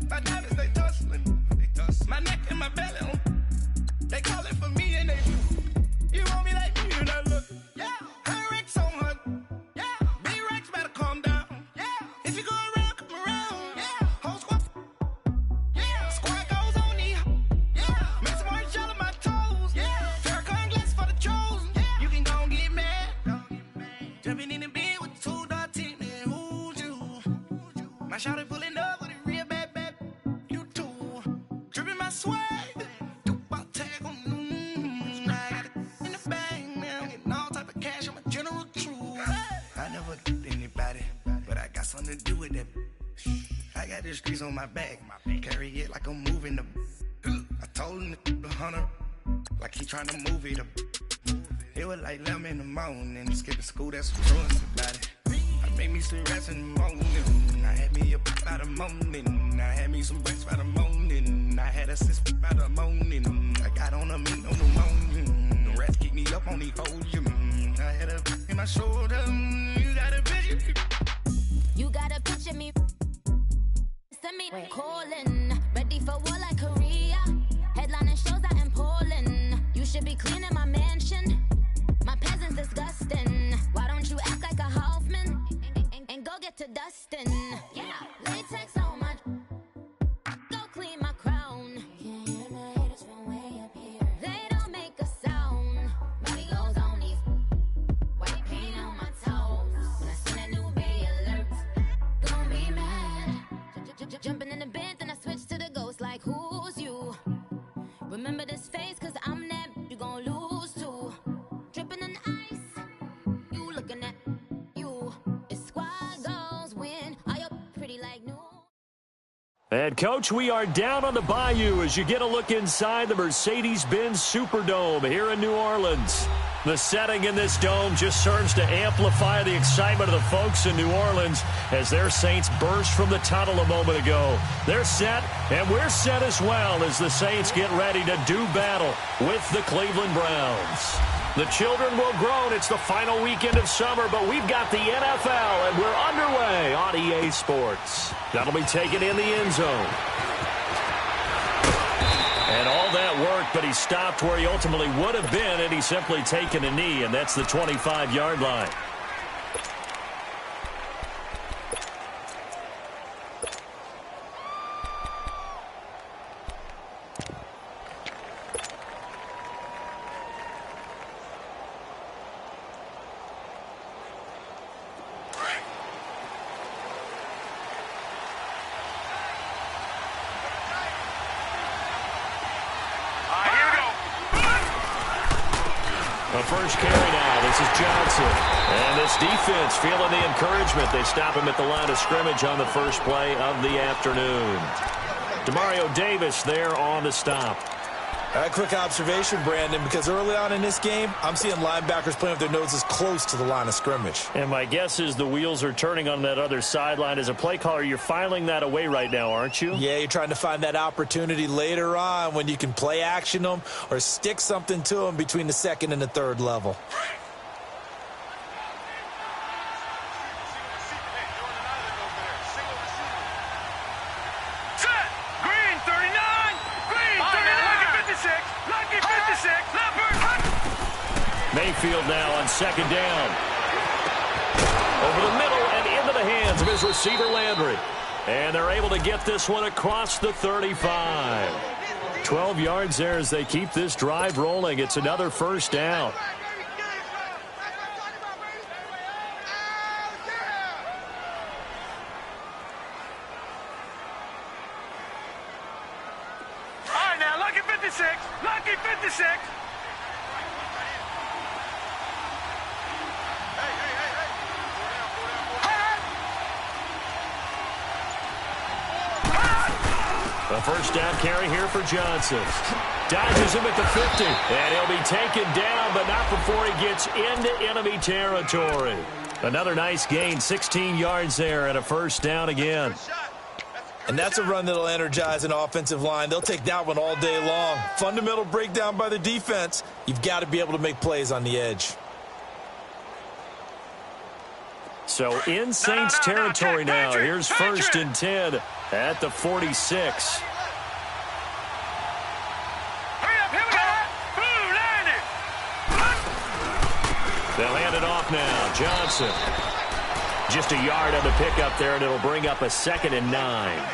My diamonds, they tussling. My neck and my belly, they calling for me and they. You want me like me and I look. Yeah, her Rex on her. Yeah, B-Rex better calm down. Yeah, if you go around, come around. Yeah, whole squad. Yeah, squad goes on me. Yeah, make some orange gel on my toes. Yeah, Farrakhan glass for the chosen. Yeah, you can go and get mad. Jumping in the bed with 2 dark teeth, man, who's you? My shawty pulling up with a real bad, you too. Dripping my swag, Dubai tag on, I got it in the bag now, getting all type of cash, I'm a general true. I never did anybody, but I got something to do with that. I got the streets on my back, carry it like I'm moving the. I told him the hunter, like he trying to move it up. It was like 11 in the morning, skipping school, that's what ruins about it. I made me some rest in the morning, I had me up by the morning, I had me some breaks by the morning, I had a sis by the morning, I got on a meat on the morning, the rats keep me up on the podium, I had a in my shoulder, you got a picture. You got a picture me, send me calling, ready for war like Korea, headlining shows out in Poland, you should be cleaning my mansion. My peasant's disgusting. Why don't you act like a Hoffman and go get to dustin'? Yeah, latex on my. Go clean my crown. Can't hear the haters from way up here. They don't make a sound. Body goes on these. White paint on my toes. When I send a new bay alert, don't be mad. Jumping in the bed, then I switch to the ghost like who's you? Remember this face, cause I'm that you gon' lose too. Dripping in ice, you looking at you. It's squad goals win. Are you pretty like new? And, Coach, we are down on the bayou as you get a look inside the Mercedes-Benz Superdome here in New Orleans. The setting in this dome just serves to amplify the excitement of the folks in New Orleans as their Saints burst from the tunnel a moment ago. They're set, and we're set as well as the Saints get ready to do battle with the Cleveland Browns. The children will groan. It's the final weekend of summer, but we've got the NFL, and we're underway on EA Sports. That'll be taken in the end zone. And all that work, but he stopped where he ultimately would have been, and he's simply taken a knee, and that's the 25-yard line. First carry now. This is Johnson. And this defense feeling the encouragement. They stop him at the line of scrimmage on the first play of the afternoon. Demario Davis there on the stop. A quick observation, Brandon, because early on in this game, I'm seeing linebackers playing with their noses close to the line of scrimmage. And my guess is the wheels are turning on that other sideline. As a play caller, you're filing that away right now, aren't you? Yeah, you're trying to find that opportunity later on when you can play action them or stick something to them between the second and the third level. Mayfield now on second down. Over the middle and into the hands of his receiver, Landry. And they're able to get this one across the 35. 12 yards there as they keep this drive rolling. It's another first down. All right, now, lucky 56. Lucky 56. A first down carry here for Johnson. Dodges him at the 50. And he'll be taken down, but not before he gets into enemy territory. Another nice gain, 16 yards there, and a first down again. And that's a run that'll energize an offensive line. They'll take that one all day long. Fundamental breakdown by the defense. You've got to be able to make plays on the edge. So in Saints territory now. Here's first and 10 at the 46. They'll hand it off now. Johnson. Just a yard on the pickup there, and it'll bring up a 2nd and 9.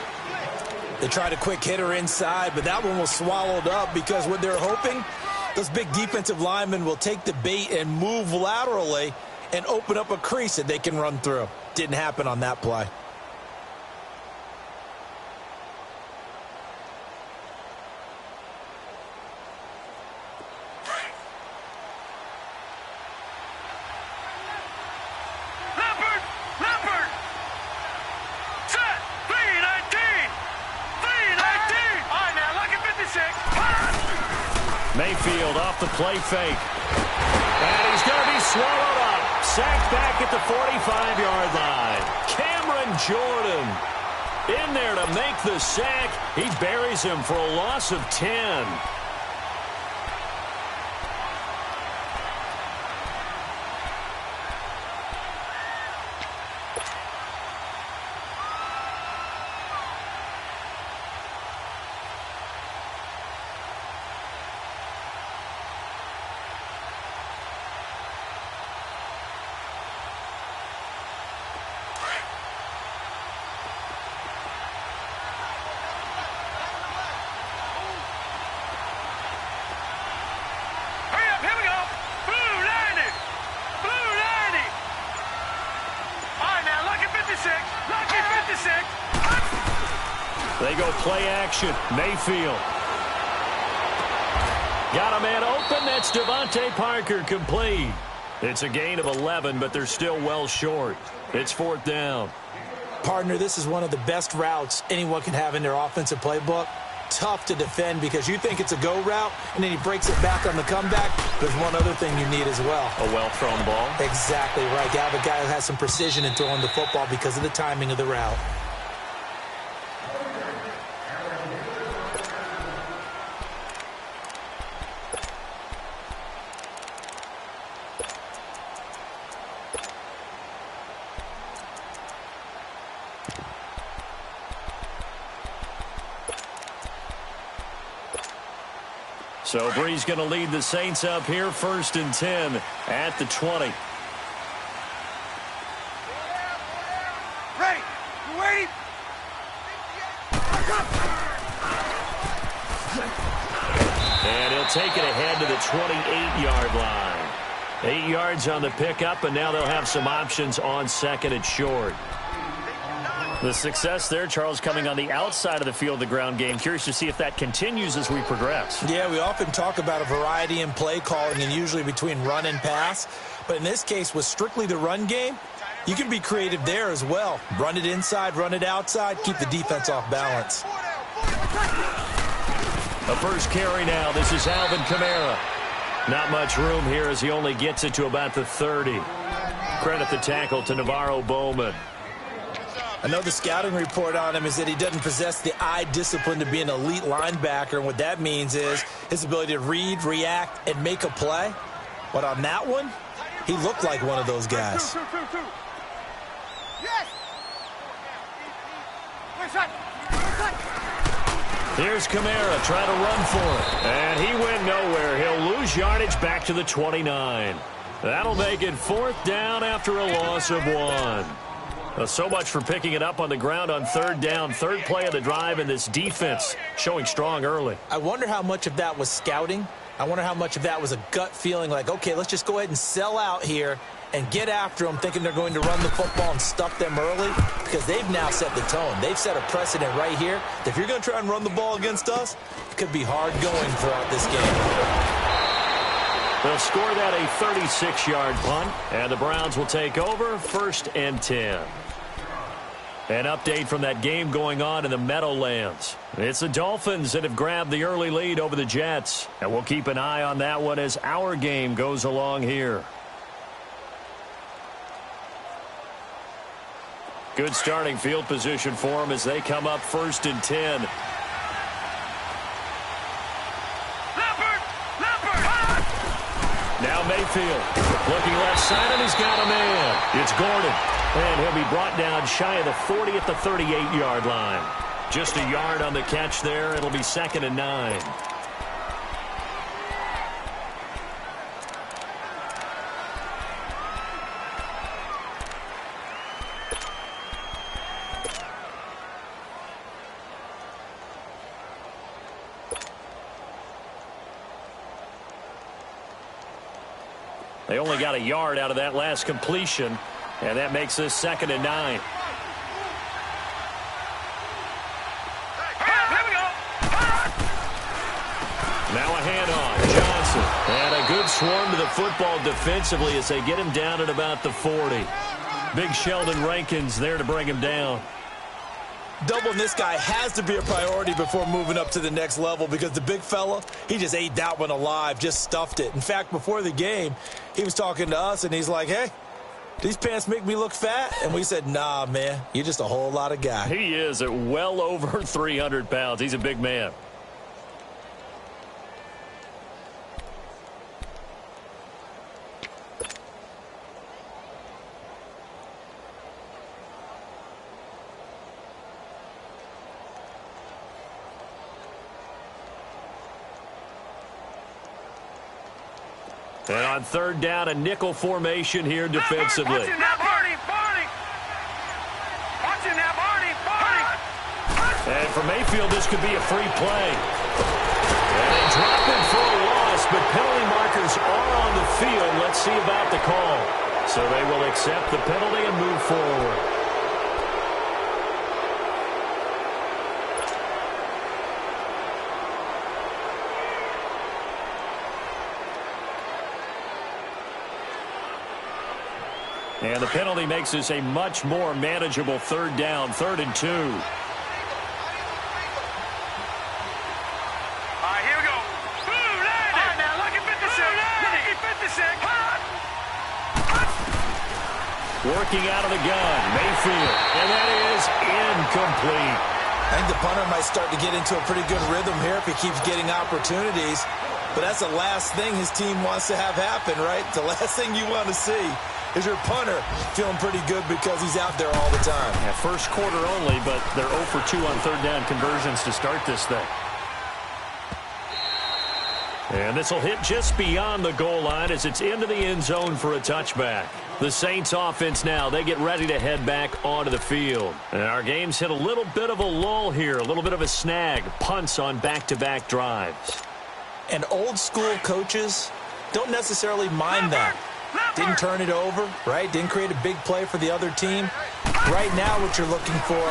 They tried a quick hitter inside, but that one was swallowed up because what they're hoping, those big defensive linemen will take the bait and move laterally and open up a crease that they can run through. Didn't happen on that play. Mayfield off the play fake. And he's going to be swallowed up. Sacked back at the 45-yard line. Cameron Jordan in there to make the sack. He buries him for a loss of 10. They go play action. Mayfield. Got a man open. That's Devontae Parker complete. It's a gain of 11, but they're still well short. It's 4th down. Partner, this is one of the best routes anyone can have in their offensive playbook. Tough to defend because you think it's a go route, and then he breaks it back on the comeback. There's one other thing you need as well. A well-thrown ball. Exactly right. You have a guy who has some precision in throwing the football because of the timing of the route. So Bree's going to lead the Saints up here, 1st and 10 at the 20. Ready. You ready? And he'll take it ahead to the 28-yard line. 8 yards on the pickup, and now they'll have some options on 2nd and short. The success there, Charles, coming on the outside of the field, the ground game. Curious to see if that continues as we progress. Yeah, we often talk about a variety in play calling and usually between run and pass. But in this case, with strictly the run game, you can be creative there as well. Run it inside, run it outside, keep the defense off balance. The first carry now. This is Alvin Kamara. Not much room here as he only gets it to about the 30. Credit the tackle to Navarro Bowman. I know the scouting report on him is that he doesn't possess the eye discipline to be an elite linebacker, and what that means is his ability to read, react, and make a play. But on that one, he looked like one of those guys. Here's Kamara trying to run for it. And he went nowhere. He'll lose yardage back to the 29. That'll make it 4th down after a loss of 1. So much for picking it up on the ground on 3rd down. 3rd play of the drive, and this defense showing strong early. I wonder how much of that was scouting. I wonder how much of that was a gut feeling like, okay, let's just go ahead and sell out here and get after them, thinking they're going to run the football and stuff them early, because they've now set the tone. They've set a precedent right here. If you're going to try and run the ball against us, it could be hard going throughout this game. They'll score that a 36-yard punt, and the Browns will take over 1st and 10. An update from that game going on in the Meadowlands. It's the Dolphins that have grabbed the early lead over the Jets, and we'll keep an eye on that one as our game goes along here. Good starting field position for them as they come up 1st and 10. Now Mayfield looking left side, and he's got a man. It's Gordon, and he'll be brought down shy of the 40 at the 38-yard line. Just a yard on the catch there. It'll be 2nd and 9. They only got a yard out of that last completion, and that makes this 2nd and 9. Now a handoff. Johnson. And a good swarm to the football defensively as they get him down at about the 40. Big Sheldon Rankins there to bring him down. Doubling this guy has to be a priority before moving up to the next level because the big fella, he just ate that one alive, just stuffed it. In fact, before the game, he was talking to us, and he's like, hey, these pants make me look fat? And we said, nah, man, you're just a whole lot of guy. He is at well over 300 pounds. He's a big man. And on 3rd down, a nickel formation here defensively. Watching that, Barney. Watching that, Barney. And for Mayfield, this could be a free play. And they drop him for a loss, but penalty markers are on the field. Let's see about the call. So they will accept the penalty and move forward. And the penalty makes this a much more manageable 3rd down, 3rd and 2. All right, here we go. All right, now, lucky 56. Lucky 56. Working out of the gun, Mayfield. And that is incomplete. I think the punter might start to get into a pretty good rhythm here if he keeps getting opportunities. But that's the last thing his team wants to have happen, right? The last thing you want to see is your punter feeling pretty good because he's out there all the time. Yeah, first quarter only, but they're 0 for 2 on 3rd down conversions to start this thing. And this will hit just beyond the goal line as it's into the end zone for a touchback. The Saints offense now, they get ready to head back onto the field. And our game's hit a little bit of a lull here, a little bit of a snag. Punts on back-to-back drives. And old school coaches don't necessarily mind that. Didn't turn it over, right? Didn't create a big play for the other team. Right now what you're looking for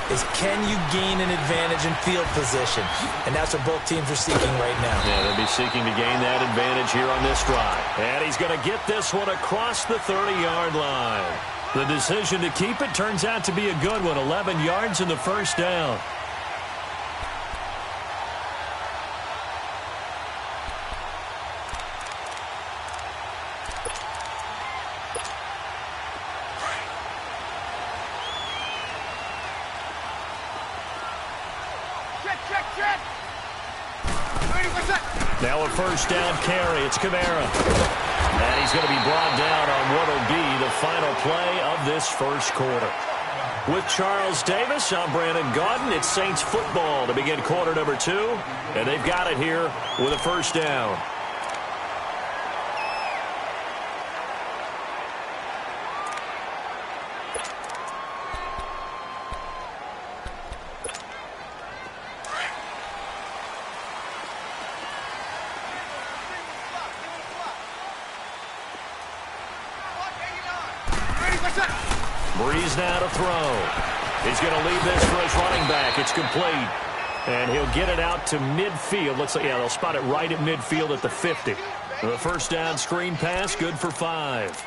is can you gain an advantage in field position? And that's what both teams are seeking right now. Yeah, they'll be seeking to gain that advantage here on this drive. And he's going to get this one across the 30-yard line. The decision to keep it turns out to be a good one. 11 yards in the 1st down. Now a 1st down carry. It's Kamara. And he's going to be brought down on what will be the final play of this 1st quarter. With Charles Davis, I'm Brandon Gaudin. It's Saints football to begin quarter number 2. And they've got it here with a 1st down. Breeze now to throw. He's going to leave this for his running back. It's complete. And he'll get it out to midfield. Looks like, yeah, they'll spot it right at midfield at the 50. The 1st down screen pass, good for 5.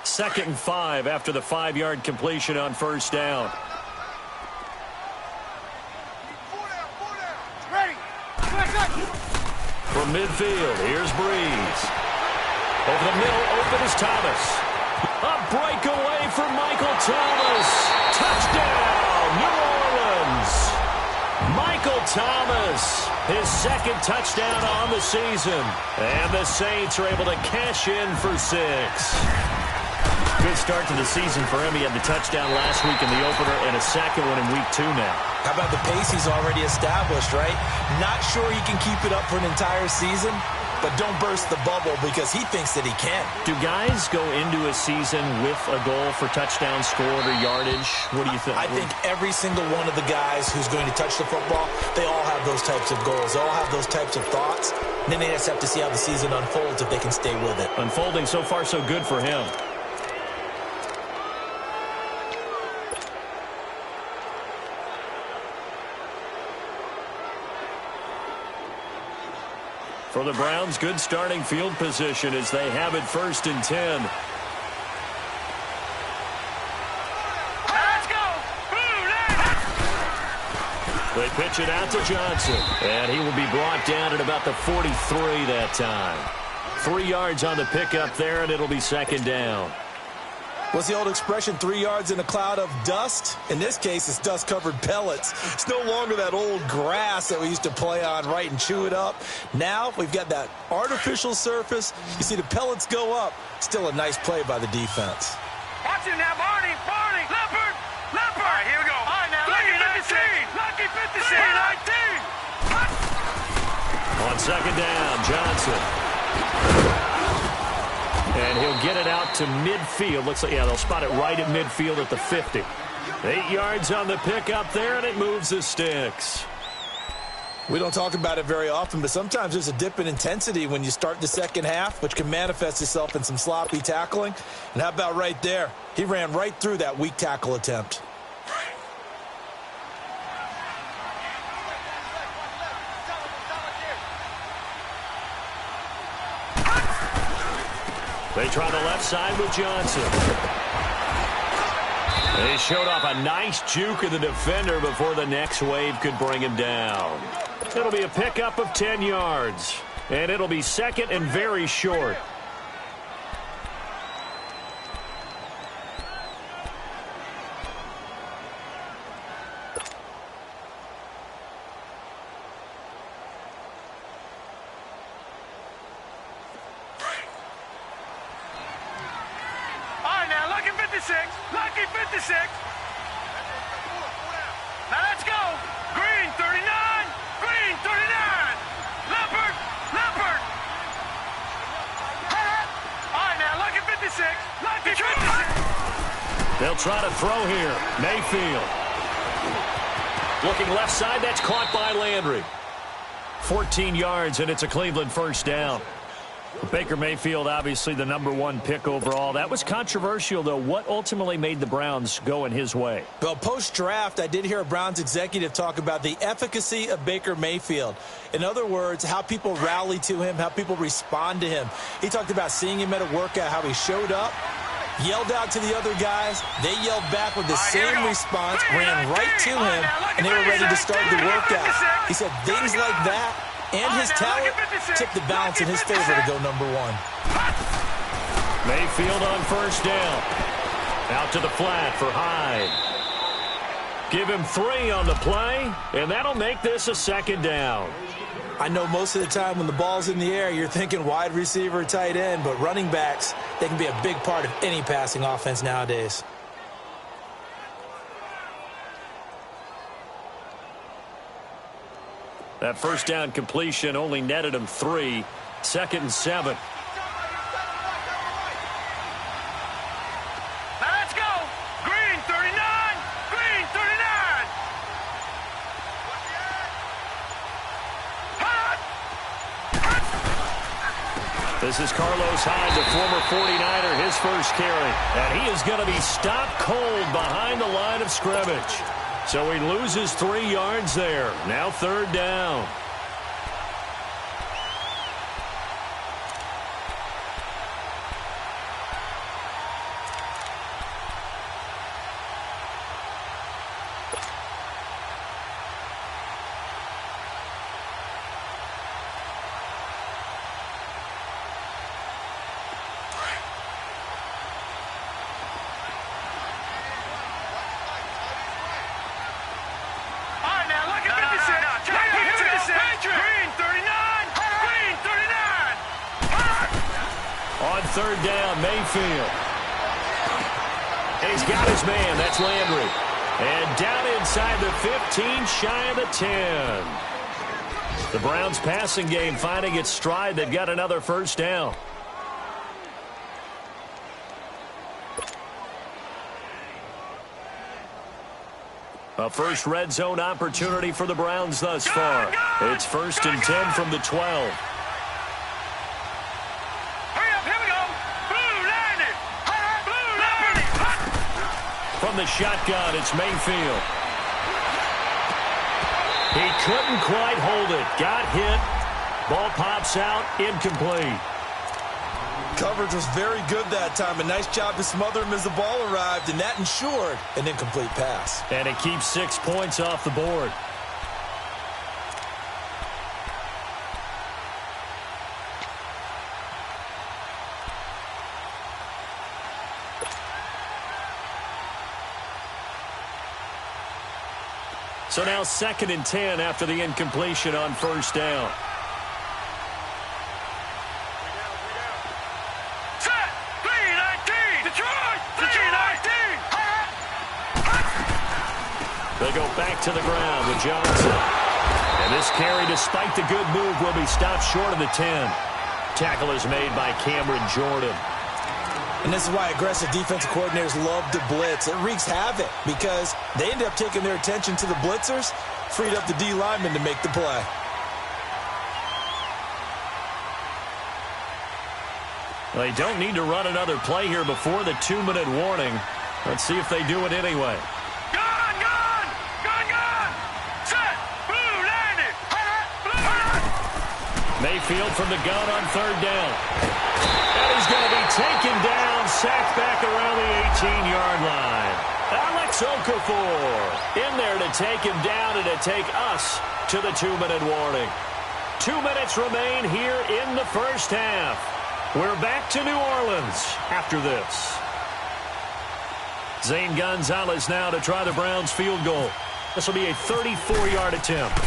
Second and 5 after the 5-yard completion on 1st down. From midfield, here's Breeze. Over the middle, open is Thomas. A breakaway for Michael Thomas. Touchdown, New Orleans. Michael Thomas His second touchdown on the season. And the Saints are able to cash in for 6. Good start to the season for him. He had the touchdown last week in the opener and a second one in week 2 now. How about the pace he's already established, right? Not sure he can keep it up for an entire season, but don't burst the bubble because he thinks that he can. Do guys go into a season with a goal for touchdown scored or yardage? What do you think? I think every single one of the guys who's going to touch the football, they all have those types of goals. They all have those types of thoughts. And then they just have to see how the season unfolds if they can stay with it. Unfolding so far so good for him. For the Browns, good starting field position as they have it 1st and 10. Let's go! They pitch it out to Johnson, and he will be brought down at about the 43 that time. 3 yards on the pickup there, and it'll be 2nd down. What's the old expression, 3 yards in a cloud of dust? In this case, it's dust-covered pellets. It's no longer that old grass that we used to play on, right, and chew it up. Now we've got that artificial surface. You see the pellets go up. Still a nice play by the defense. Watch him now, Barney, Leopard. All right, here we go. All right, now, Lucky 56. Lucky 56. 19. On 2nd down, Johnson. And he'll get it out to midfield. Looks like, yeah, they'll spot it right at midfield at the 50. 8 yards on the pickup there, and it moves the sticks. We don't talk about it very often, but sometimes there's a dip in intensity when you start the second half, which can manifest itself in some sloppy tackling. And how about right there? He ran right through that weak tackle attempt. They try the left side with Johnson. They showed off a nice juke of the defender before the next wave could bring him down. It'll be a pickup of 10 yards, and it'll be 2nd and very short. Lucky 56. Now let's go. Green 39. Green 39. Leopard. All right, now Lucky 56. Lucky 56. They'll try to throw here. Mayfield. Looking left side. That's caught by Landry. 14 yards, and it's a Cleveland 1st down. Baker Mayfield, obviously the #1 pick overall. That was controversial, though. What ultimately made the Browns go in his way? Well, post-draft, I did hear a Browns executive talk about the efficacy of Baker Mayfield. In other words, how people rally to him, how people respond to him. He talked about seeing him at a workout, how he showed up, yelled out to the other guys. They yelled back with the same response, ran right to him, and they were ready to start the workout. He said things like that and his talent tipped the balance in his favor to go #1. Mayfield on 1st down. Out to the flat for Hyde. Give him 3 on the play, and that'll make this a 2nd down. I know most of the time when the ball's in the air, you're thinking wide receiver, tight end, but running backs, they can be a big part of any passing offense nowadays. That 1st down completion only netted him 3. 2nd and 7. Now let's go. Green 39. Green 39. This is Carlos Hyde, the former 49er, his first carry. And he is going to be stopped cold behind the line of scrimmage. So he loses 3 yards there. Now 3rd down. On third down, Mayfield. He's got his man. That's Landry. And down inside the 15, shy of the 10. The Browns passing game finding its stride. They've got another first down. A first red zone opportunity for the Browns thus far. It's 1st and 10 from the 12. From the shotgun, it's Mayfield. He couldn't quite hold it. Got hit. Ball pops out. Incomplete. Coverage was very good that time. A nice job to smother him as the ball arrived, and that ensured an incomplete pass. And it keeps 6 points off the board. So now 2nd and 10 after the incompletion on first down. They go back to the ground with Johnson. And this carry, despite the good move, will be stopped short of the 10. Tackle is made by Cameron Jordan. And this is why aggressive defensive coordinators love to blitz. It wreaks havoc because they end up taking their attention to the blitzers, freed up the D lineman to make the play. They don't need to run another play here before the 2-minute warning. Let's see if they do it anyway. Mayfield from the gun on third down. And he's going to be taken down, sacked back around the 18-yard line. Alex Okafor in there to take him down and to take us to the 2-minute warning. 2 minutes remain here in the first half. We're back to New Orleans after this. Zane Gonzalez now to try the Browns field goal. This will be a 34-yard attempt.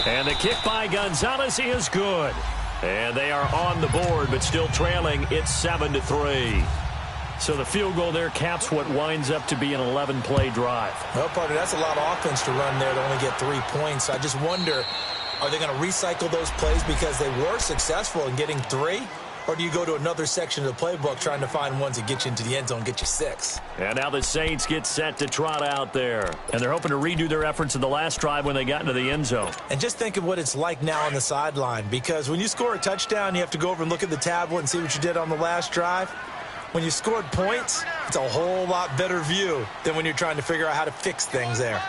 And the kick by Gonzalez is good. And they are on the board, but still trailing. It's 7-3. So the field goal there caps what winds up to be an 11-play drive. Well, partner, that's a lot of offense to run there to only get 3 points. I just wonder, are they going to recycle those plays because they were successful in getting 3? Or do you go to another section of the playbook trying to find ones that get you into the end zone, get you 6? And now the Saints get set to trot out there. And they're hoping to redo their efforts in the last drive when they got into the end zone. And just think of what it's like now on the sideline. Because when you score a touchdown, you have to go over and look at the tablet and see what you did on the last drive. When you scored points, it's a whole lot better view than when you're trying to figure out how to fix things there.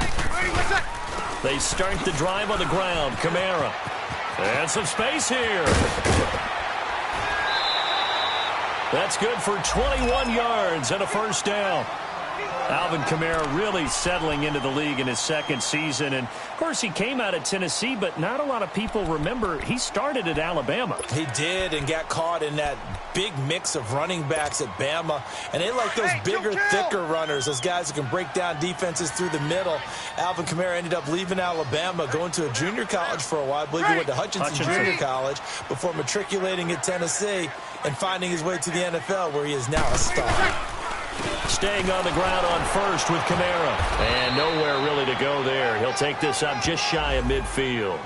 They start the drive on the ground. Kamara. And some space here. That's good for 21 yards and a first down. Alvin Kamara really settling into the league in his 2nd season. And, of course, he came out of Tennessee, but not a lot of people remember he started at Alabama. He did and got caught in that big mix of running backs at Bama. And they like those bigger, thicker runners, those guys who can break down defenses through the middle. Alvin Kamara ended up leaving Alabama, going to a junior college for a while. I believe he went to Hutchinson Junior College before matriculating at Tennessee and finding his way to the NFL, where he is now a star. Staying on the ground on first with Kamara. And nowhere really to go there. He'll take this up just shy of midfield.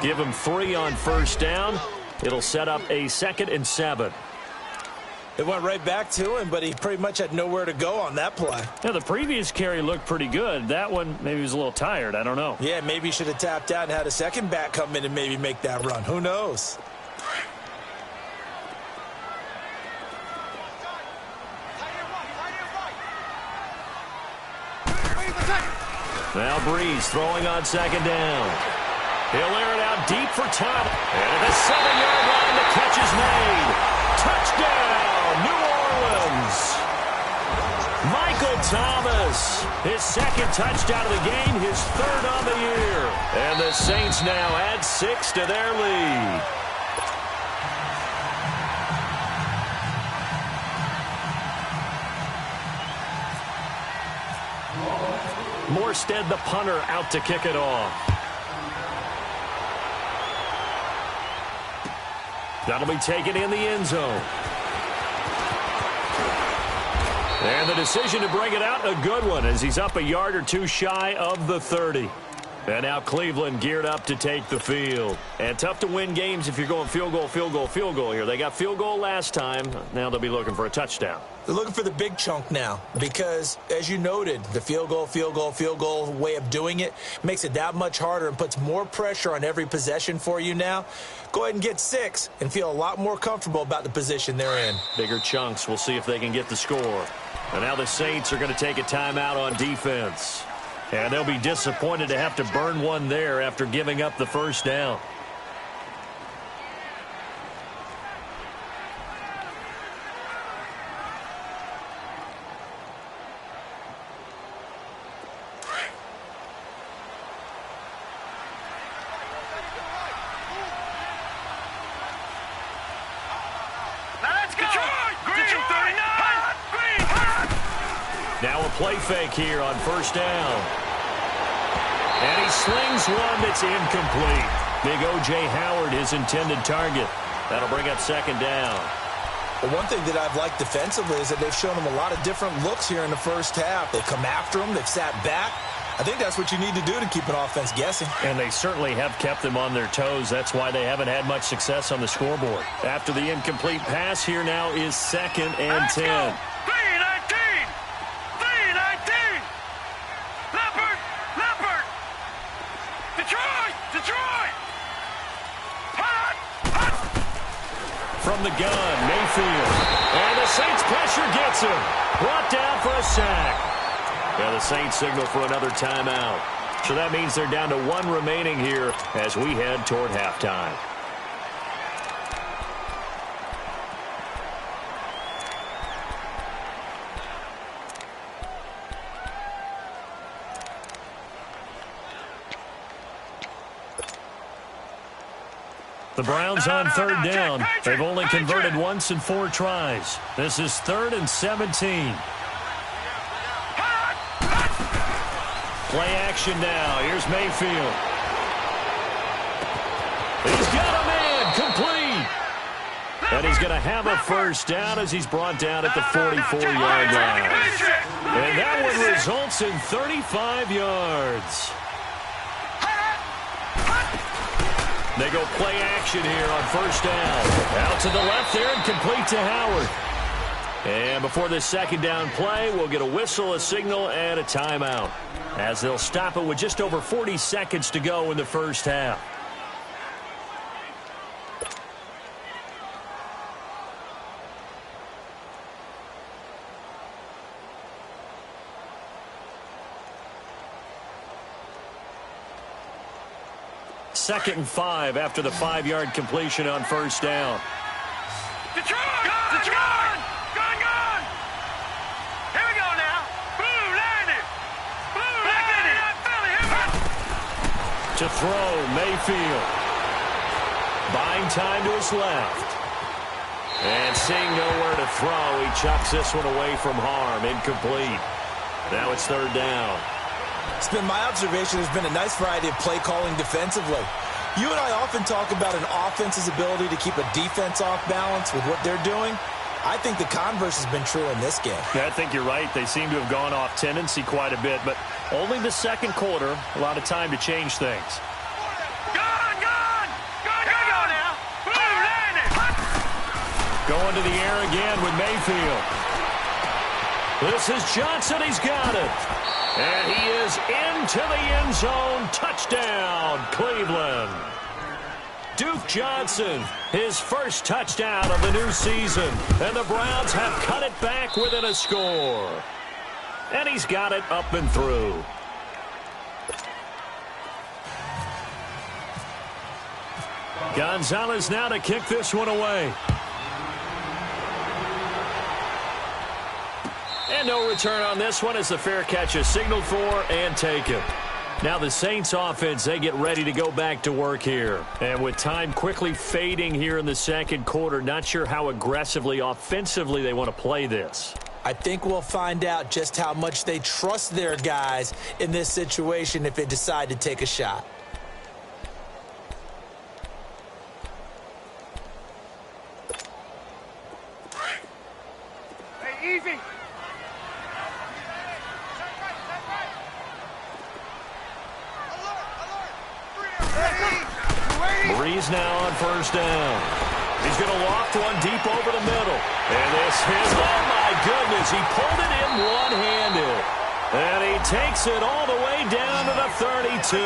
Give him 3 on first down. It'll set up a 2nd and 7. It went right back to him, but he pretty much had nowhere to go on that play. Yeah, the previous carry looked pretty good. That one, maybe he was a little tired. I don't know. Yeah, maybe he should have tapped out and had a second back come in and maybe make that run. Who knows? Now Breeze throwing on 2nd down. He'll air it out deep for Tom. And at the 7-yard line, the catch is made. Touchdown, New Orleans. Michael Thomas, his 2nd touchdown of the game, his 3rd on the year. And the Saints now add 6 to their lead. Morstead, the punter, out to kick it off. That'll be taken in the end zone. And the decision to bring it out, a good one, as he's up a yard or two shy of the 30. And now Cleveland geared up to take the field. And tough to win games if you're going field goal, field goal, field goal here. They got field goal last time. Now they'll be looking for a touchdown. They're looking for the big chunk now because, as you noted, the field goal way of doing it makes it that much harder and puts more pressure on every possession for you now. Go ahead and get 6 and feel a lot more comfortable about the position they're in. Bigger chunks. We'll see if they can get the score. And now the Saints are going to take a timeout on defense. And they'll be disappointed to have to burn one there after giving up the first down. Now a play fake here on first down. And he slings one that's incomplete. Big O.J. Howard, his intended target. That'll bring up second down. Well, one thing that I've liked defensively is that they've shown them a lot of different looks here in the first half. They've come after them. They've sat back. I think that's what you need to do to keep an offense guessing. And they certainly have kept them on their toes. That's why they haven't had much success on the scoreboard. After the incomplete pass, here now is 2nd and 10. From the gun, Mayfield. And the Saints pressure gets him. Brought down for a sack. And the Saints signal for another timeout. So that means they're down to 1 remaining here as we head toward halftime. The Browns on 3rd down. They've only converted once in 4 tries. This is 3rd and 17. Play action now. Here's Mayfield. He's got a man complete. And he's going to have a first down as he's brought down at the 44-yard line. And that one results in 35 yards. They go play action here on first down. Out to the left there and complete to Howard. And before this second down play, we'll get a whistle, a signal, and a timeout, as they'll stop it with just over 40 seconds to go in the first half. Second and 5 after the 5-yard completion on first down. Detroit! Gone! Here we go now. Blue, landed. To throw, Mayfield. Buying time to his left. And seeing nowhere to throw, he chucks this one away from harm. Incomplete. Now it's 3rd down. It's been my observation there's been a nice variety of play calling defensively. You and I often talk about an offense's ability to keep a defense off balance with what they're doing. I think the converse has been true in this game. Yeah, I think you're right. They seem to have gone off tendency quite a bit, but only the second quarter, a lot of time to change things. Going to the air again with Mayfield. This is Johnson. He's got it. And he is into the end zone. Touchdown, Cleveland. Duke Johnson, his first touchdown of the new season. And the Browns have cut it back within a score. And he's got it up and through. Gonzalez now to kick this one away. And no return on this one as the fair catch is signaled for and taken. Now the Saints offense, they get ready to go back to work here. And with time quickly fading here in the second quarter, not sure how aggressively, offensively they want to play this. I think we'll find out just how much they trust their guys in this situation if they decide to take a shot. Breeze now on first down. He's going to loft one deep over the middle. And this is, oh my goodness, he pulled it in one-handed. And he takes it all the way down to the 32.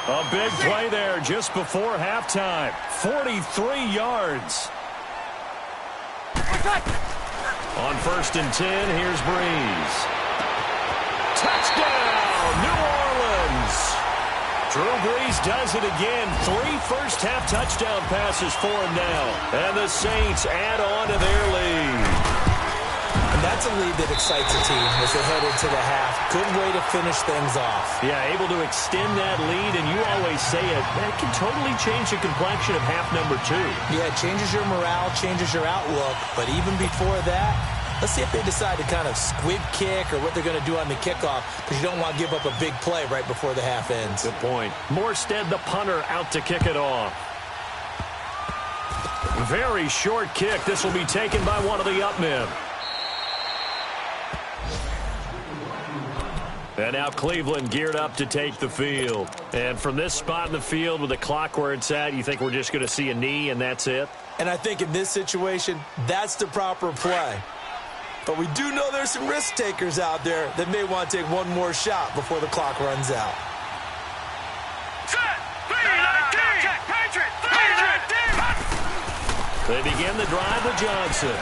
A big play there just before halftime. 43 yards. On first and 10, here's Breeze. Touchdown, New Orleans. Drew Brees does it again. 3 first-half touchdown passes for him now. And the Saints add on to their lead. And that's a lead that excites a team as they head into the half. Good way to finish things off. Yeah, able to extend that lead, and you always say it, that can totally change the complexion of half number 2. Yeah, it changes your morale, changes your outlook. But even before that, let's see if they decide to kind of squib kick or what they're going to do on the kickoff, because you don't want to give up a big play right before the half ends. Good point. Morstead, the punter, out to kick it off. Very short kick. This will be taken by one of the up men. And now Cleveland geared up to take the field. And from this spot in the field with the clock where it's at, you think we're just going to see a knee and that's it? And I think in this situation, that's the proper play. But we do know there's some risk takers out there that may want to take one more shot before the clock runs out. They begin the drive with Johnson.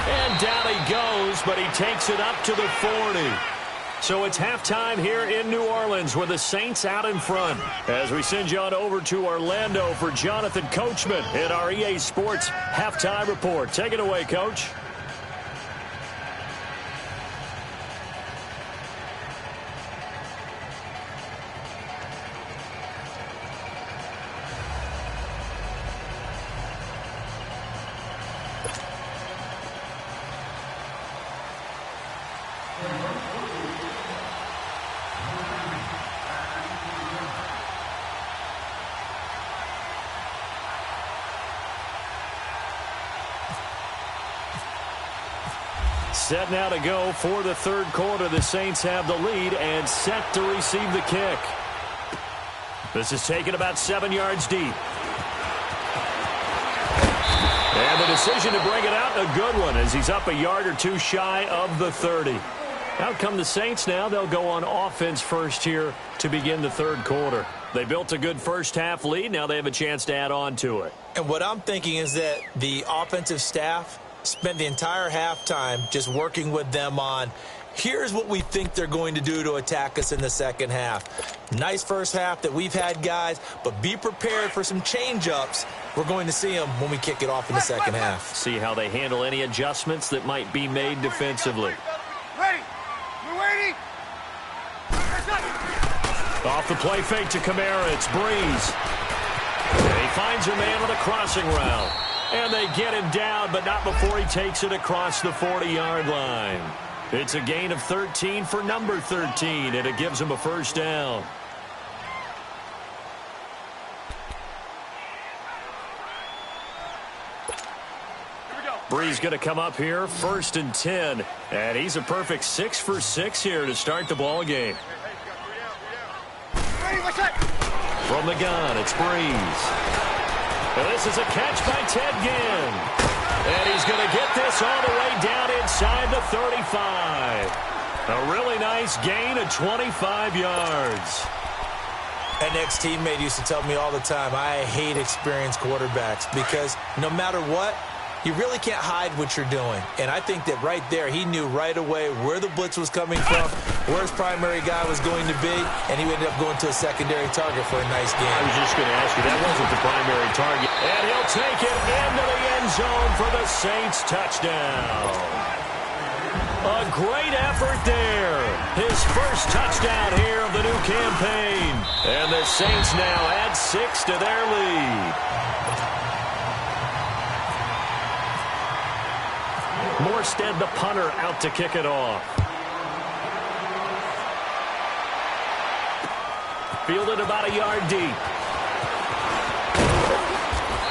And down he goes, but he takes it up to the 40. So it's halftime here in New Orleans with the Saints out in front. As we send you on over to Orlando for Jonathan Coachman in our EA Sports Halftime Report. Take it away, Coach. Set now to go for the third quarter. The Saints have the lead and set to receive the kick. This is taken about 7 yards deep. And the decision to bring it out, a good one, as he's up a yard or two shy of the 30. Out come the Saints now. They'll go on offense first here to begin the third quarter. They built a good first-half lead. Now they have a chance to add on to it. And what I'm thinking is that the offensive staff spent the entire halftime just working with them on, here's what we think they're going to do to attack us in the second half. Nice first half that we've had, guys, but be prepared for some change-ups. We're going to see them when we kick it off in the second half. See how they handle any adjustments that might be made defensively. Ready. We're waiting. Off the play fake to Kamara, it's Breeze. And he finds a man on a crossing route. And they get him down, but not before he takes it across the 40-yard line. It's a gain of 13 for number 13, and it gives him a first down. Breeze going to come up here, first and 10. And he's a perfect 6 for 6 here to start the ball game. From the gun, it's Breeze. And this is a catch by Ted Ginn. And he's going to get this all the way down inside the 35. A really nice gain of 25 yards. An ex-teammate used to tell me all the time, I hate experienced quarterbacks because no matter what, you really can't hide what you're doing. And I think that right there, he knew right away where the blitz was coming from, where his primary guy was going to be, and he ended up going to a secondary target for a nice game. I was just going to ask you, that wasn't the primary target. And he'll take it into the end zone for the Saints touchdown. A great effort there. His first touchdown here of the new campaign. And the Saints now add 6 to their lead. Morstead, the punter, out to kick it off. Fielded about a yard deep.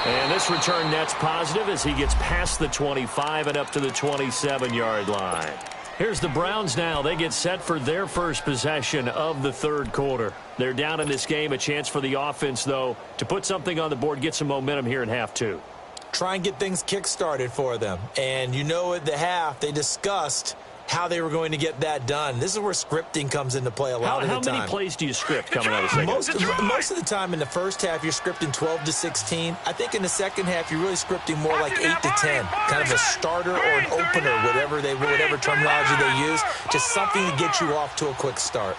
And this return net's positive as he gets past the 25 and up to the 27-yard line. Here's the Browns now. They get set for their first possession of the third quarter. They're down in this game. A chance for the offense, though, to put something on the board, get some momentum here in half two. Try and get things kick-started for them. And you know at the half, they discussed how they were going to get that done. This is where scripting comes into play a lot of the time. How many plays do you script coming out of the second? Most of the time in the first half, you're scripting 12 to 16. I think in the second half, you're really scripting more like 8 to 10. Kind of a starter or an opener, whatever terminology they use. Just something to get you off to a quick start.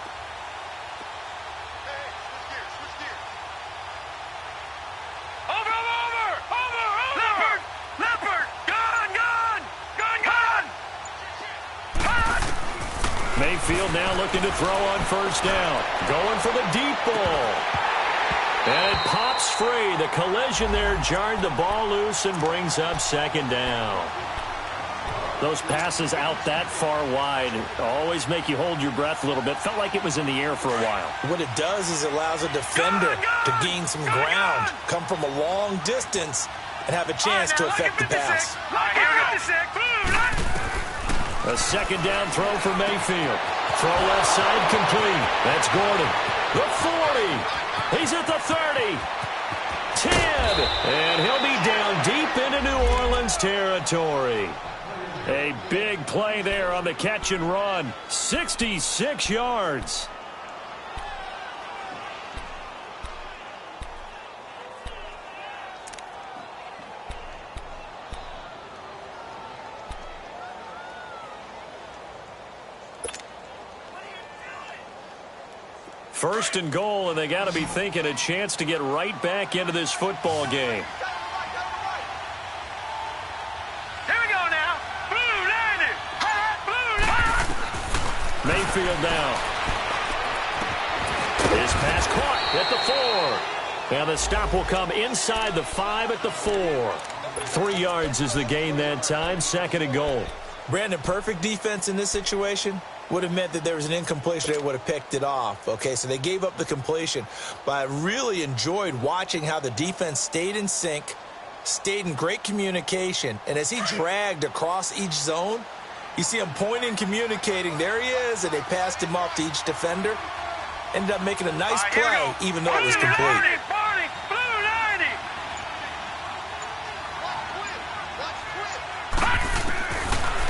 Mayfield now looking to throw on first down. Going for the deep ball. And it pops free. The collision there jarred the ball loose and brings up second down. Those passes out that far wide always make you hold your breath a little bit. Felt like it was in the air for a while. What it does is it allows a defender to gain some ground, come from a long distance, and have a chance to affect the pass. A second down throw for Mayfield. Throw left side complete. That's Gordon. The 40. He's at the 30. 10. And he'll be down deep into New Orleans territory. A big play there on the catch and run. 66 yards. First and goal, and they got to be thinking a chance to get right back into this football game. Here we go now. Blue line. Mayfield down. His pass caught at the 4. And the stop will come inside the 5 at the 4. 3 yards is the gain that time. Second and goal. Brandon, perfect defense in this situation would have meant that there was an incompletion. They would have picked it off. Okay, so they gave up the completion. But I really enjoyed watching how the defense stayed in sync, stayed in great communication. And as he dragged across each zone, you see him pointing, communicating. There he is, and they passed him off to each defender. Ended up making a nice play, even though it was complete.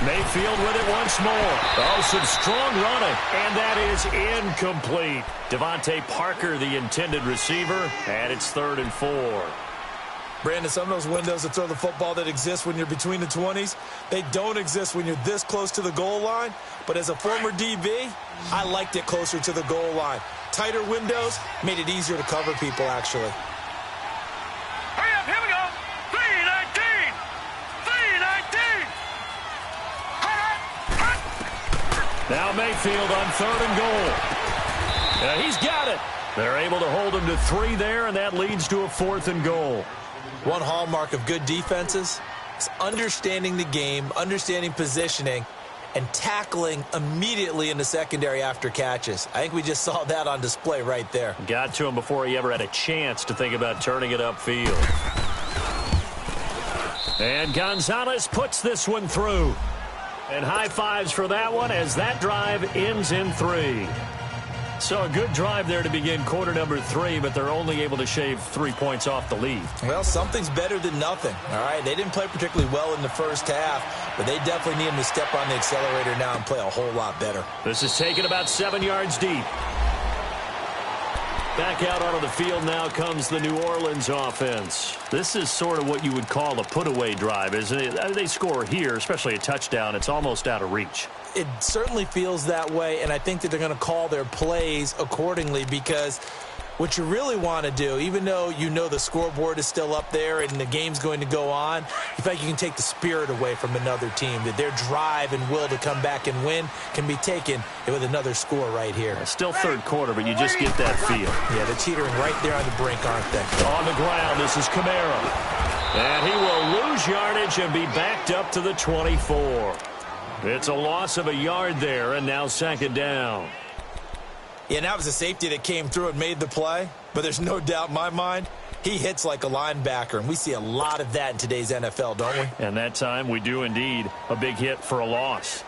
Mayfield with it once more. Oh, some strong running. And that is incomplete. Devontae Parker, the intended receiver. And it's 3rd and 4. Brandon, some of those windows to throw the football that exist when you're between the 20s, they don't exist when you're this close to the goal line. But as a former DB, I liked it closer to the goal line. Tighter windows made it easier to cover people, actually. Hurry up, here we go. 3-19. 3-19. Now Mayfield on 3rd and goal. He's got it. They're able to hold him to 3 there, and that leads to a 4th and goal. One hallmark of good defenses is understanding the game, understanding positioning, and tackling immediately in the secondary after catches. I think we just saw that on display right there. Got to him before he ever had a chance to think about turning it upfield. And Gonzalez puts this one through. And high fives for that one as that drive ends in 3. So a good drive there to begin quarter number 3, but they're only able to shave 3 points off the lead. Well, something's better than nothing, all right? They didn't play particularly well in the first half, but they definitely need them to step on the accelerator now and play a whole lot better. This is taken about 7 yards deep. Back out onto the field now comes the New Orleans offense. This is sort of what you would call a put-away drive, isn't it? They score here, especially a touchdown. It's almost out of reach. It certainly feels that way, and I think that they're going to call their plays accordingly because what you really want to do, even though you know the scoreboard is still up there and the game's going to go on, in fact, you can take the spirit away from another team, that their drive and will to come back and win can be taken with another score right here. Still third quarter, but you just get that feel. Yeah, they're teetering right there on the brink, aren't they? On the ground, this is Kamara. And he will lose yardage and be backed up to the 24. It's a loss of a yard there, and now second down. Yeah, and that was a safety that came through and made the play, but there's no doubt in my mind He hits like a linebacker, and we see a lot of that in today's NFL, don't we? And that time we do indeed a big hit for a loss.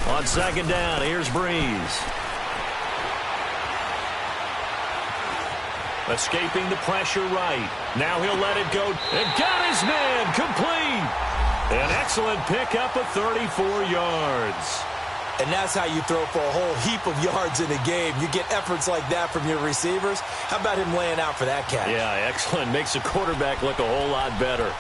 On second down, here's Breeze. Escaping the pressure right. Now he'll let it go. And got his man complete. An excellent pickup of 34 yards. And that's how you throw for a whole heap of yards in a game. You get efforts like that from your receivers. How about him laying out for that catch? Yeah, excellent. Makes the quarterback look a whole lot better.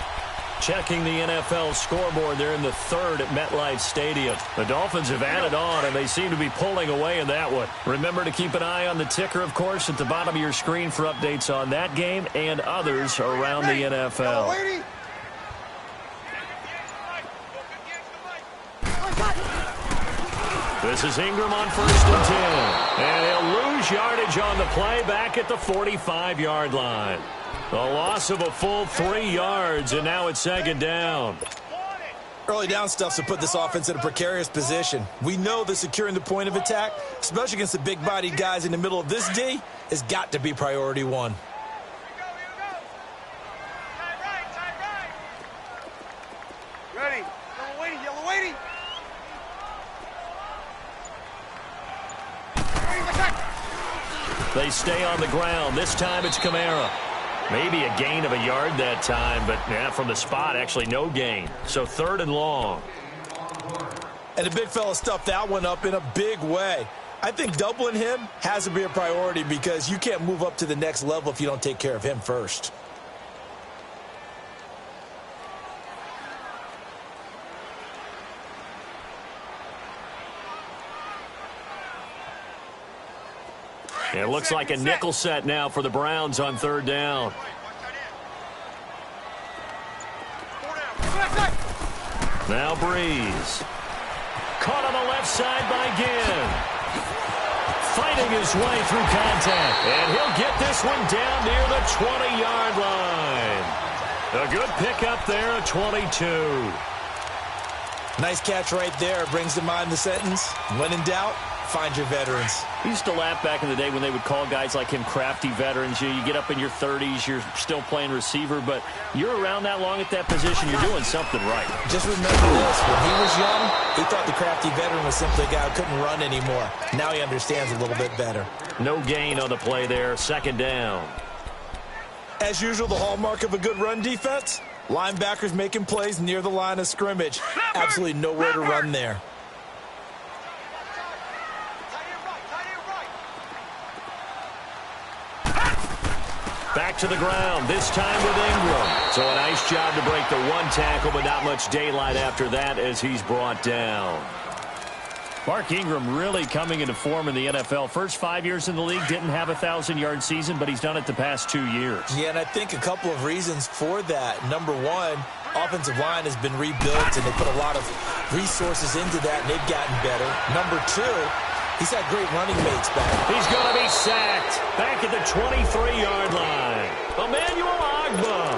Checking the NFL scoreboard, they're in the third at MetLife Stadium. The Dolphins have added on, and they seem to be pulling away in that one. Remember to keep an eye on the ticker, of course, at the bottom of your screen for updates on that game and others around the NFL. This is Ingram on 1st and 10. And he'll lose yardage on the play back at the 45-yard line. A loss of a full 3 yards, and now it's second down. Early down stuffs to put this offense in a precarious position. We know that securing the point of attack, especially against the big-bodied guys in the middle of this D, has got to be priority one. Ready. Yellow waiting. They stay on the ground. This time it's Kamara. Maybe a gain of a yard that time, but yeah, from the spot, actually no gain. So 3rd and long. And the big fella stuffed that one up in a big way. I think doubling him has to be a priority because you can't move up to the next level if you don't take care of him first. It looks like a nickel set now for the Browns on 3rd down. Now Breeze. Caught on the left side by Ginn. Fighting his way through contact. And he'll get this one down near the 20-yard line. A good pickup there at 22. Nice catch right there. Brings to mind the sentence, when in doubt, find your veterans. I used to laugh back in the day when they would call guys like him crafty veterans. You get up in your 30s, you're still playing receiver, but you're around that long at that position, you're doing something right. Just remember this, when he was young, he thought the crafty veteran was simply a guy who couldn't run anymore. Now he understands a little bit better. No gain on the play there, 2nd down. As usual, the hallmark of a good run defense, linebackers making plays near the line of scrimmage. Absolutely nowhere to run there. Back to the ground, this time with Ingram. So a nice job to break the one tackle, but not much daylight after that as he's brought down. Mark Ingram really coming into form in the NFL. First 5 years in the league, didn't have a 1,000-yard season, but he's done it the past 2 years. Yeah, and I think a couple of reasons for that. Number one, offensive line has been rebuilt, and they put a lot of resources into that, and they've gotten better. Number two, he's had great running mates back. He's going to be sacked back at the 23-yard line. Emmanuel Ogbah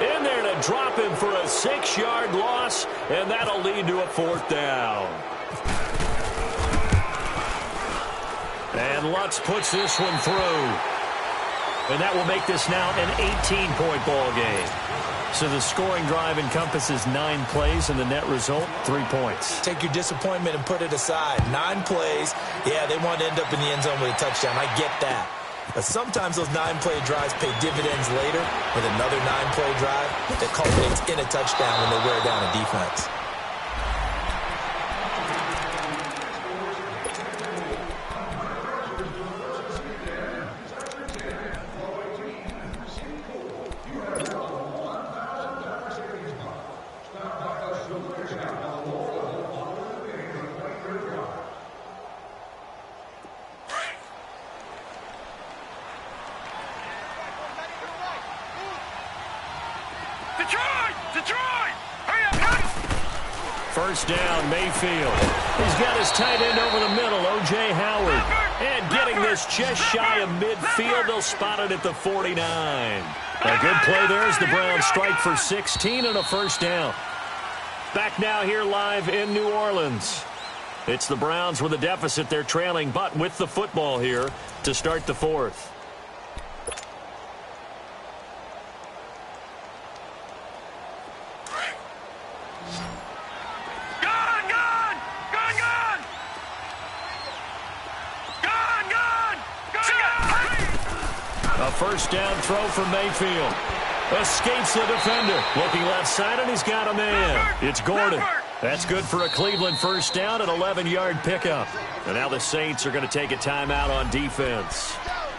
in there to drop him for a 6-yard loss, and that'll lead to a 4th down. And Lutz puts this one through. And that will make this now an 18-point ball game. So the scoring drive encompasses 9 plays, and the net result, 3 points. Take your disappointment and put it aside. 9 plays. Yeah, they want to end up in the end zone with a touchdown. I get that. But sometimes those 9-play drives pay dividends later with another 9-play drive that culminates in a touchdown when they wear down a defense. First down, Mayfield. He's got his tight end over the middle, O.J. Howard. And getting this just shy of midfield, they'll spot it at the 49. A good play there as the Browns strike for 16 and a first down. Back now here live in New Orleans. It's the Browns with a deficit. They're trailing, but with the football here to start the fourth. A first down throw from Mayfield. Escapes the defender. Looking left side, and he's got a man. It's Gordon. That's good for a Cleveland first down, an 11-yard pickup. And now the Saints are going to take a timeout on defense.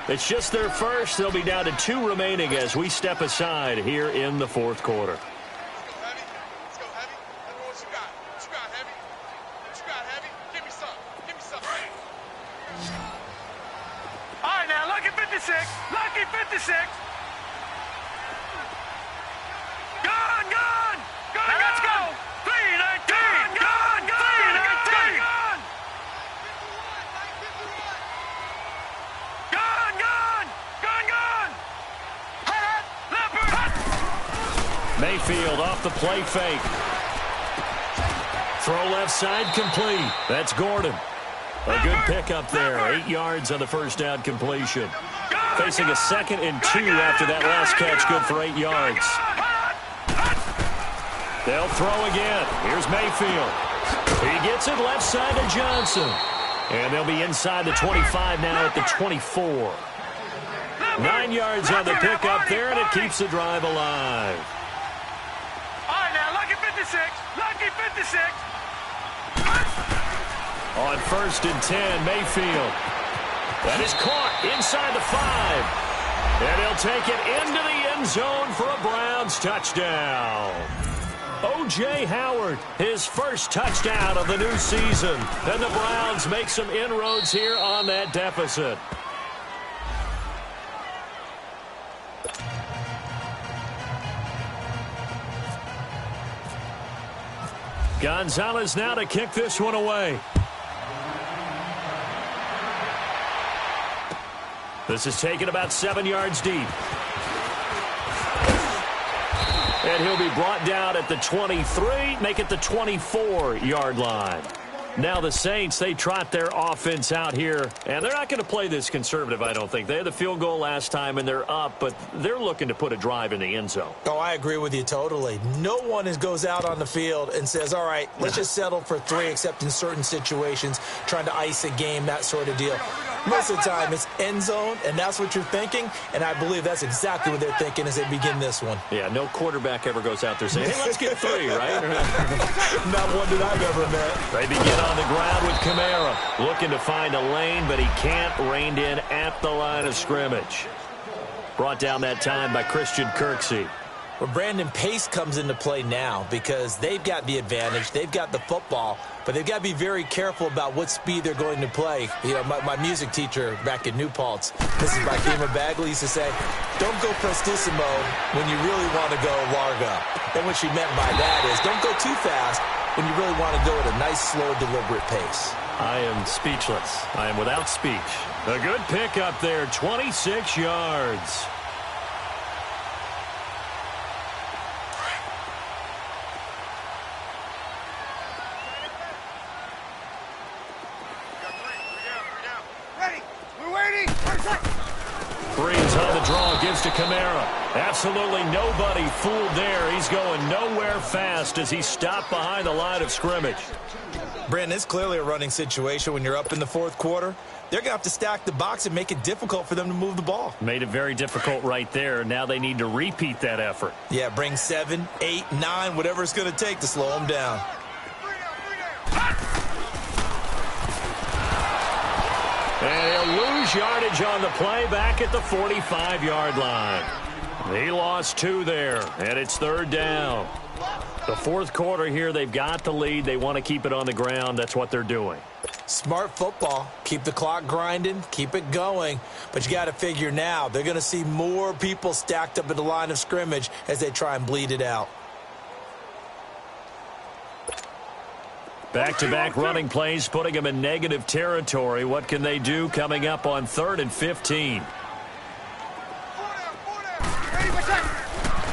It's just their first. They'll be down to 2 remaining as we step aside here in the fourth quarter. Lucky 56. Gone. Now let's go. 319. Gone. 319. Gone. Leopard. Mayfield off the play fake. Throw left side complete. That's Gordon. A good pickup there. 8 yards on the first down completion. Facing a 2nd and 2 after that last catch. Good for 8 yards. They'll throw again. Here's Mayfield. He gets it left side to Johnson. And they'll be inside the 25 now at the 24. 9 yards on the pickup there, and it keeps the drive alive. All right, now, lucky 56. Lucky 56. On 1st and 10, Mayfield. That is caught inside the 5. And he'll take it into the end zone for a Browns touchdown. O.J. Howard, his first touchdown of the new season. And the Browns make some inroads here on that deficit. Gonzalez now to kick this one away. This is taken about 7 yards deep. And he'll be brought down at the 23, make it the 24-yard line. Now the Saints, they trot their offense out here, and they're not going to play this conservative, I don't think. They had the field goal last time, and they're up, but they're looking to put a drive in the end zone. Oh, I agree with you totally. No one goes out on the field and says, all right, let's just settle for 3, except in certain situations, trying to ice a game, that sort of deal. Most of the time, it's end zone, and that's what you're thinking, and I believe that's exactly what they're thinking as they begin this one. Yeah, no quarterback ever goes out there saying, hey, let's get 3, right? Not one that I've ever met. They begin on the ground with Kamara, looking to find a lane, but he can't, reined in at the line of scrimmage. Brought down that time by Christian Kirksey. Well, Brandon, pace comes into play now because they've got the advantage. They've got the football, but they've got to be very careful about what speed they're going to play. You know, my music teacher back in New Paltz, Mrs. Bakima Bagley, used to say, don't go prestissimo when you really want to go larga. And what she meant by that is don't go too fast when you really want to go at a nice, slow, deliberate pace. I am speechless. I am without speech. A good pickup there, 26 yards. Breeze on the draw, gives to Kamara. Absolutely nobody fooled there. He's going nowhere fast as he stopped behind the line of scrimmage. Brandon, it's clearly a running situation when you're up in the fourth quarter. They're going to have to stack the box and make it difficult for them to move the ball. Made it very difficult right there. Now they need to repeat that effort. Yeah, bring 7, 8, 9, whatever it's going to take to slow them down. And he'll lose yardage on the play back at the 45-yard line. He lost 2 there, and it's 3rd down. The fourth quarter here, they've got the lead. They want to keep it on the ground. That's what they're doing. Smart football. Keep the clock grinding. Keep it going. But you got to figure now, they're going to see more people stacked up at the line of scrimmage as they try and bleed it out. Back-to-back running plays, putting them in negative territory. What can they do coming up on 3rd and 15?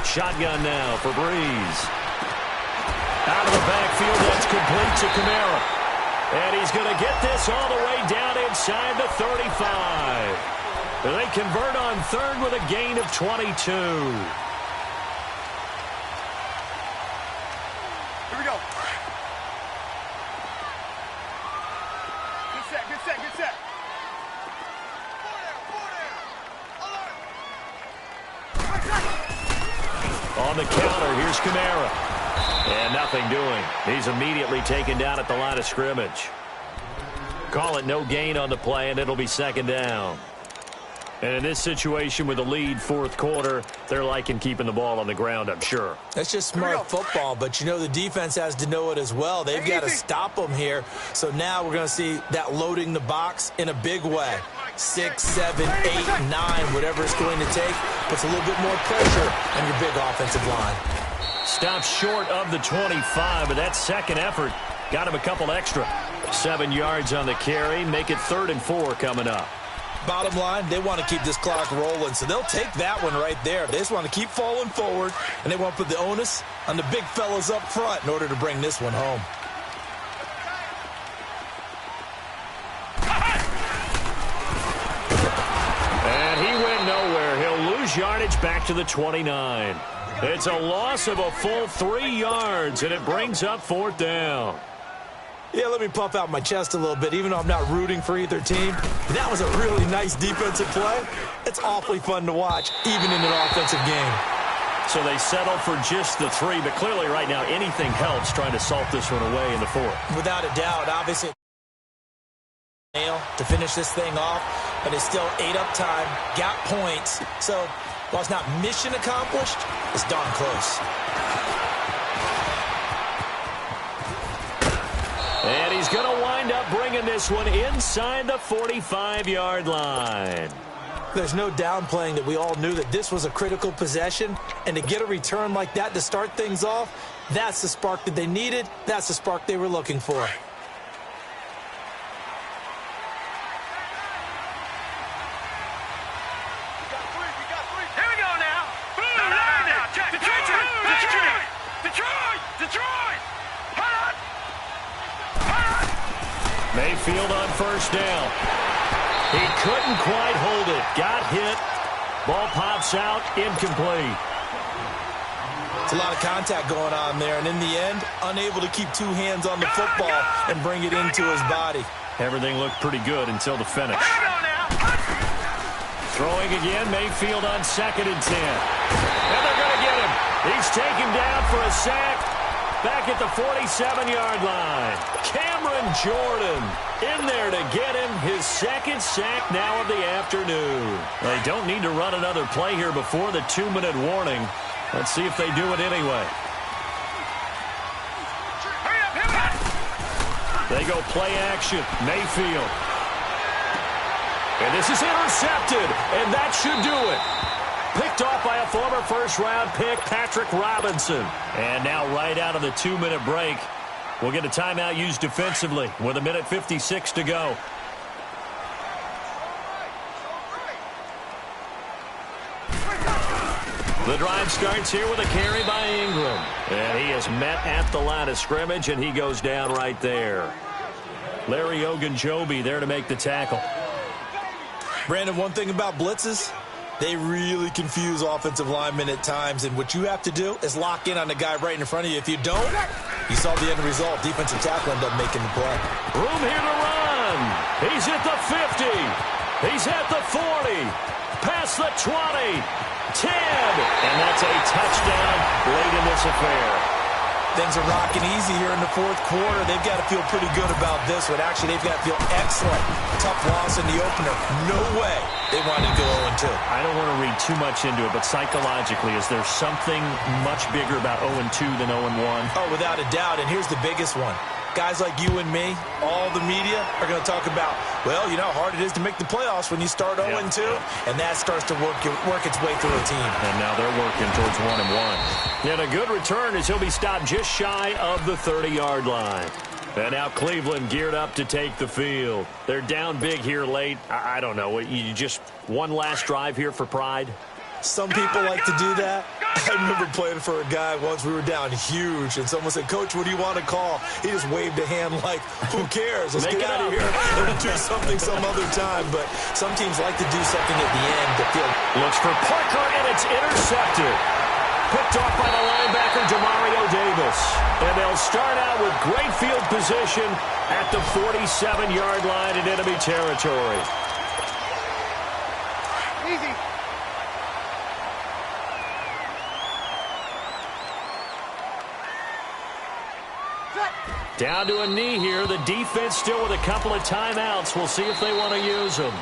Shotgun now for Breeze. Out of the backfield, that's complete to Kamara. And he's going to get this all the way down inside the 35. They convert on third with a gain of 22. Here we go. Good set, good set, good set. On the counter, here's Kamara. And nothing doing. He's immediately taken down at the line of scrimmage. Call it no gain on the play, and it'll be second down. And in this situation with the lead fourth quarter, they're liking keeping the ball on the ground, I'm sure. That's just smart football, but you know the defense has to know it as well. They've got to stop them here. So now we're going to see that loading the box in a big way. 6, 7, 8, 9, whatever it's going to take, puts a little bit more pressure on your big offensive line. Stops short of the 25, but that second effort got him a couple extra. 7 yards on the carry, make it 3rd and 4 coming up. Bottom line, they want to keep this clock rolling, so they'll take that one right there. They just want to keep falling forward, and they want to put the onus on the big fellas up front in order to bring this one home. And he went nowhere. He'll lose yardage back to the 29. It's a loss of a full 3 yards, and it brings up 4th down. Yeah, let me puff out my chest a little bit, even though I'm not rooting for either team. That was a really nice defensive play. It's awfully fun to watch, even in an offensive game. So they settle for just the 3, but clearly right now anything helps trying to salt this one away in the 4th. Without a doubt, obviously, to finish this thing off, but it's still 8 up time, got points. So while it's not mission accomplished, it's darn close. And he's going to wind up bringing this one inside the 45-yard line. There's no downplaying that we all knew that this was a critical possession, and to get a return like that to start things off, that's the spark that they needed. That's the spark they were looking for. Here we go now. Detroit. Mayfield on first down. He couldn't quite hold it. Got hit. Ball pops out. Incomplete. It's a lot of contact going on there, and in the end, unable to keep 2 hands on the football and bring it into his body. Everything looked pretty good until the finish. Throwing again, Mayfield on 2nd and 10. And they're going to get him. He's taken down for a sack. Back at the 47-yard line. Cameron Jordan in there to get him his 2nd sack now of the afternoon. They don't need to run another play here before the 2-minute warning. Let's see if they do it anyway. They go play action. Mayfield. And this is intercepted, and that should do it. Picked off by a former first-round pick, Patrick Robinson. And now right out of the 2-minute break, we'll get a timeout used defensively with 1:56 to go. The drive starts here with a carry by Ingram. And he is met at the line of scrimmage, and he goes down right there. Larry Ogunjobi there to make the tackle. Brandon, one thing about blitzes, they really confuse offensive linemen at times, and what you have to do is lock in on the guy right in front of you. If you don't, you saw the end result. Defensive tackle ended up making the play. Room here to run. He's at the 50. He's at the 40. Past the 20. 10. And that's a touchdown late in this affair. Things are rocking easy here in the 4th quarter. They've got to feel pretty good about this one. Actually, they've got to feel excellent. Tough loss in the opener. No way they wanted to go 0-2. I don't want to read too much into it, but psychologically, is there something much bigger about 0-2 than 0-1? Oh, without a doubt, and here's the biggest one. Guys like you and me, all the media, are going to talk about, well, you know how hard it is to make the playoffs when you start 0-2, and that starts to work its way through a team. And now they're working towards 1-1. And a good return as he'll be stopped just shy of the 30-yard line. And now Cleveland geared up to take the field. They're down big here late. I don't know. You just one last drive here for pride? Some people like to do that. I remember playing for a guy once. We were down huge, and someone said, "Coach, what do you want to call?" He just waved a hand like, "Who cares? Let's get out of here and do something some other time." But some teams like to do something at the end to feel. Looks for Parker, and it's intercepted. Picked off by the linebacker, Demario Davis. And they'll start out with great field position at the 47-yard line in enemy territory. Easy. Down to a knee here. The defense still with a couple of timeouts. We'll see if they want to use them.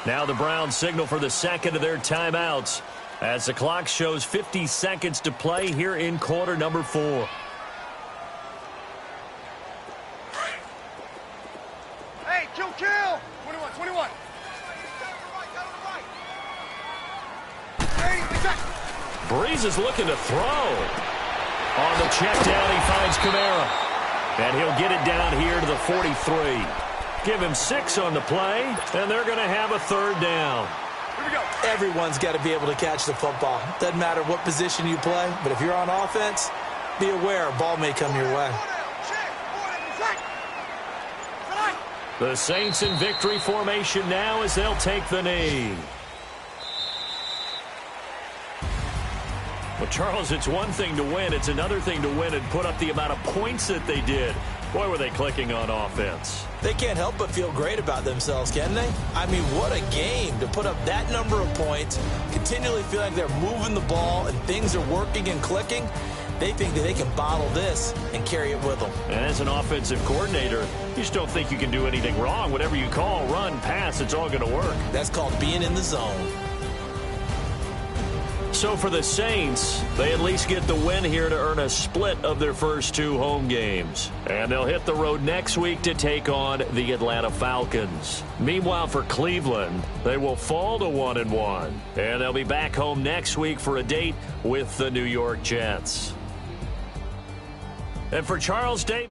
Now the Browns signal for the second of their timeouts as the clock shows 50 seconds to play here in quarter number 4. Hey, kill. 21. Breeze is looking to throw. On the check down, he finds Kamara. And he'll get it down here to the 43. Give him 6 on the play, and they're going to have a third down. Here we go. Everyone's got to be able to catch the football. Doesn't matter what position you play, but if you're on offense, be aware a ball may come your way. The Saints in victory formation now as they'll take the knee. Well, Charles, it's one thing to win. It's another thing to win and put up the amount of points that they did. Boy, were they clicking on offense. They can't help but feel great about themselves, can they? I mean, what a game to put up that number of points, continually feel like they're moving the ball and things are working and clicking. They think that they can bottle this and carry it with them. And as an offensive coordinator, you just don't think you can do anything wrong. Whatever you call, run, pass, it's all going to work. That's called being in the zone. So for the Saints, they at least get the win here to earn a split of their first 2 home games. And they'll hit the road next week to take on the Atlanta Falcons. Meanwhile, for Cleveland, they will fall to 1-1. And they'll be back home next week for a date with the New York Jets. And for Charles Davis.